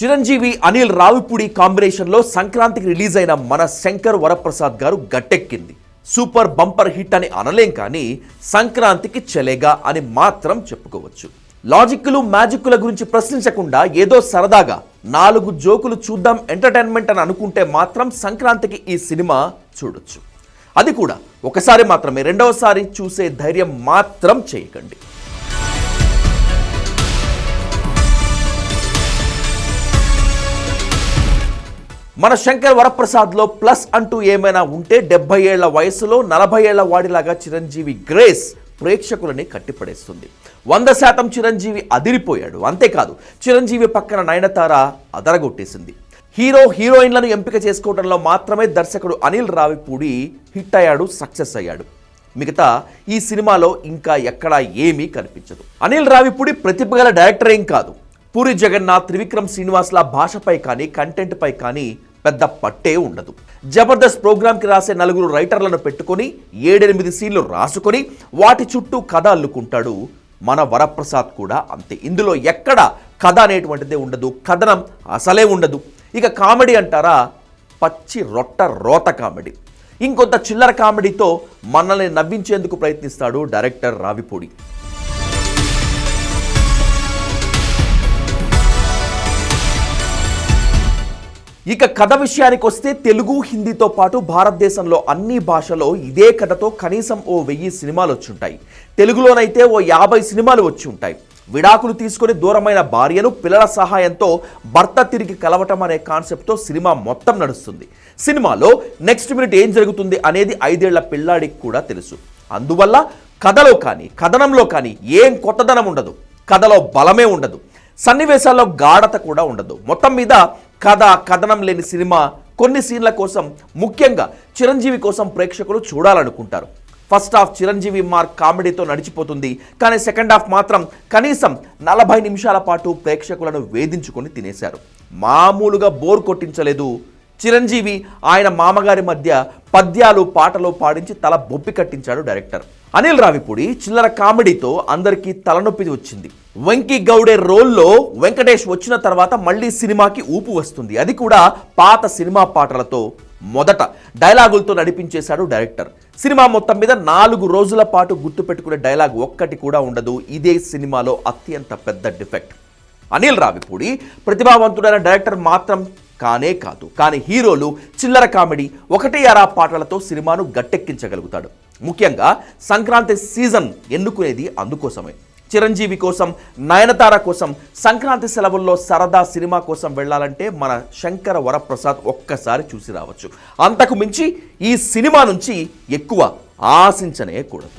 చిరంజీవి అనిల్ రావిపూడి కాంబినేషన్లో సంక్రాంతికి రిలీజ్ అయిన మన శంకర్ వరప్రసాద్ గారు గట్టెక్కింది. సూపర్ బంపర్ హిట్ అని అనలేం, కానీ సంక్రాంతికి చెలేగా అని మాత్రం చెప్పుకోవచ్చు. లాజిక్లు మ్యాజిక్ల గురించి ప్రశ్నించకుండా ఏదో సరదాగా 4 జోకులు చూద్దాం ఎంటర్టైన్మెంట్ అని అనుకుంటే మాత్రం సంక్రాంతికి ఈ సినిమా చూడొచ్చు. అది కూడా ఒకసారి మాత్రమే, రెండవసారి చూసే ధైర్యం మాత్రం చేయకండి. మన శంకర్ వరప్రసాద్లో ప్లస్ అంటూ ఏమైనా ఉంటే 70 ఏళ్ల వయసులో 40 ఏళ్ల వాడిలాగా చిరంజీవి గ్రేస్ ప్రేక్షకులని కట్టిపడేస్తుంది. 100% చిరంజీవి అదిరిపోయాడు. అంతేకాదు, చిరంజీవి పక్కన నయనతార అదరగొట్టేసింది. హీరోయిన్లను ఎంపిక చేసుకోవడంలో మాత్రమే దర్శకుడు అనిల్ రావిపూడి హిట్ అయ్యాడు, సక్సెస్ అయ్యాడు. మిగతా ఈ సినిమాలో ఇంకా ఎక్కడా ఏమీ కనిపించదు. అనిల్ రావిపూడి ప్రతిభగల డైరెక్టర్ ఏం కాదు. పూరి జగన్నాథ్, త్రివిక్రమ్ శ్రీనివాస్ల భాషపై కానీ కంటెంట్పై కానీ పెద్ద పట్టే ఉండదు. జబర్దస్త్ ప్రోగ్రామ్కి రాసే 4 రైటర్లను పెట్టుకొని 7-8 సీన్లు రాసుకొని వాటి చుట్టూ కథ అల్లుకుంటాడు. మన వరప్రసాద్ కూడా అంతే. ఇందులో ఎక్కడ కథ అనేటువంటిదే ఉండదు, కథనం అసలే ఉండదు. ఇక కామెడీ అంటారా, పచ్చి రోత కామెడీ. ఇంకొంత చిల్లర కామెడీతో మనల్ని నవ్వించేందుకు ప్రయత్నిస్తాడు డైరెక్టర్ రావిపూడి. ఇక కథ విషయానికి వస్తే తెలుగు, హిందీతో పాటు భారతదేశంలో అన్ని భాషలో ఇదే కథతో కనీసం ఓ 1000 సినిమాలు వచ్చుంటాయి. తెలుగులోనైతే ఓ 50 సినిమాలు వచ్చి ఉంటాయి. విడాకులు తీసుకొని దూరమైన భార్యను పిల్లల సహాయంతో భర్త తిరిగి కలవటం అనే కాన్సెప్ట్తో సినిమా మొత్తం నడుస్తుంది. సినిమాలో నెక్స్ట్ మినిట్ ఏం జరుగుతుంది అనేది 5 ఏళ్ల పిల్లాడికి కూడా తెలుసు. అందువల్ల కథలో కానీ కథనంలో కానీ ఏం కొత్తదనం ఉండదు, కథలో బలమే ఉండదు, సన్నివేశాల్లో గాఢత కూడా ఉండదు. మొత్తం మీద కథ కథనం లేని సినిమా. కొన్ని సీన్ల కోసం, ముఖ్యంగా చిరంజీవి కోసం ప్రేక్షకులు చూడాలనుకుంటారు. ఫస్ట్ హాఫ్ చిరంజీవి మార్క్ కామెడీతో నడిచిపోతుంది, కానీ సెకండ్ హాఫ్ మాత్రం కనీసం 40 నిమిషాల పాటు ప్రేక్షకులను వేధించుకొని తినేశారు. మామూలుగా బోర్ కొట్టించలేదు. చిరంజీవి ఆయన మామగారి మధ్య పద్యాలు పాటలు పాడించి తల బొప్పి కట్టించాడు డైరెక్టర్. అనిల్ రావిపూడి చిల్లర కామెడీతో అందరికీ తలనొప్పి వచ్చింది. వెంకీ గౌడే రోల్లో వెంకటేష్ వచ్చిన తర్వాత మళ్ళీ సినిమాకి ఊపు వస్తుంది. అది కూడా పాత సినిమా పాటలతో. మొదట డైలాగులతో నడిపించేశాడు డైరెక్టర్. సినిమా మొత్తం మీద 4 రోజుల పాటు గుర్తుపెట్టుకునే డైలాగ్ ఒక్కటి కూడా ఉండదు. ఇదే సినిమాలో అత్యంత పెద్ద డిఫెక్ట్. అనిల్ రావిపూడి ప్రతిభావంతుడైన డైరెక్టర్ మాత్రం కానే కాదు, కానీ హీరోలు చిల్లర కామెడీ 1-6 పాటలతో సినిమాను గట్టెక్కించగలుగుతాడు. ముఖ్యంగా సంక్రాంతి సీజన్ ఎన్నుకునేది అందుకోసమే. చిరంజీవి కోసం, నయనతార కోసం సంక్రాంతి సెలవుల్లో సరదా సినిమా కోసం వెళ్ళాలంటే మన శంకర వరప్రసాద్ ఒక్కసారి చూసి రావచ్చు. అంతకు మించి ఈ సినిమా నుంచి ఎక్కువ ఆశించనే కూడదు.